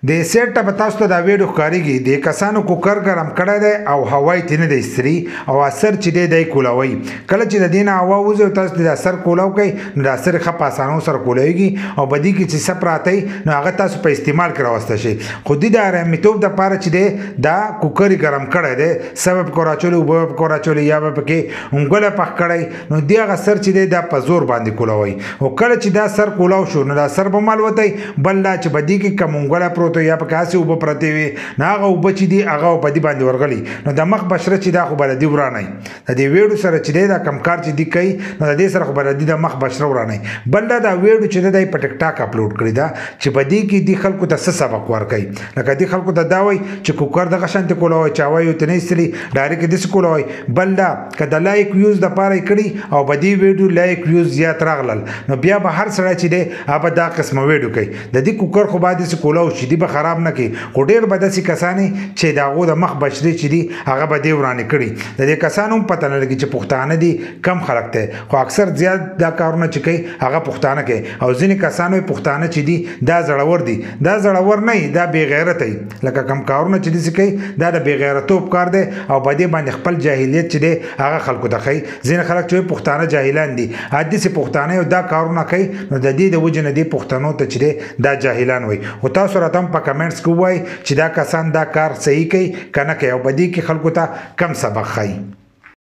د سیټ ته تاسو ته دا ویډیو ښکارېږي د کسانو کوکر ګرم کړی دی او هوا یې ترې نه دی ایستلي او اثر چې دی دی کولاوئ. کله چې د دې نه هوا وځي او تاسو د اثر کولاو کوئ نو د اثر ښه په اسانو سره کولاویږي او په دې کې چې څه پراته وي نو هغه تاسو په استعمال کې راوسته شي. خو دې د آرامیتوب دپاره چې دی دا کوکر یې ګرم کړی دی څه به پکې راچولي اوبه به پکې راچولي یا به پکې انګوله پخ کړی نو دې هغه سر چې دی دا په زور باندې کولاوئ. او کله چې دا سر کولاو شو نو دا سر به مالوتی بل دا چې په دې کې کوم انګوله پروت یا په کاسې اوبه پرتې وي نو هغه اوبه چې دي هغه په دې باندې ورغلي نو د مخ بشره چې دا خو به د دې ورانوي. د دې ویډیو سره چې دی دا کم کار چې دي کوي نو د دې سره خو به د دې د مخ بشره ورانوي. بل دا ویډیو چې دی په ټیک ټاک اپلوډ کړی ده چې په دې کې دې خلکو ته څه سبق ورکوي. لکه دې خلکو ته دا وایي چې کوکر دغه شانتې کولاوئ چې هوا یې ورته نه ایستلي ډایرکټ داسې کولاوئ. بل دا که د لایک ویوز دپاره یې کړي او په دې ویډیو لایک ویوز زیات راغلل نو بیا به هر سړی چې دی هغه به دا قسمه ویډیو کوي. د دې کوکر خو باید داسې کولاو شي دي به خراب نه کوي خو ډېر به داسې کسانې چې د هغو د مخ بشرې چې دي هغه به دې ورانې کړي. د دې کسانو هم پته نه لګي چې پښتانه دي کم خلک دی خو اکثر زیات دا کارونه چې کوي هغه پښتانه کوي. او ځینې کسانو پښتانه چې دي دا زړور دي دا زړور نه وي دا بې غیرته وي. لکه کم کارونه چې داسې کوي دا د بې غیرتوب کار دی او په دې باندې خپل جاهلیت چې دی هغه خلکو ته ښایي. ځینې خلک چې پښتانه جاهلان دي داسې پښتانه یو دا کارونه کوي نو د دې د وجې نه دې پښتنو ته چې دی دا جاهلان وایي. خو تاسو راته هم په کمنټس کې ووایئ چې دا کسان دا کار صحیح کوي که نه کوي او په دې کې خلکو ته کم سبق ښایي.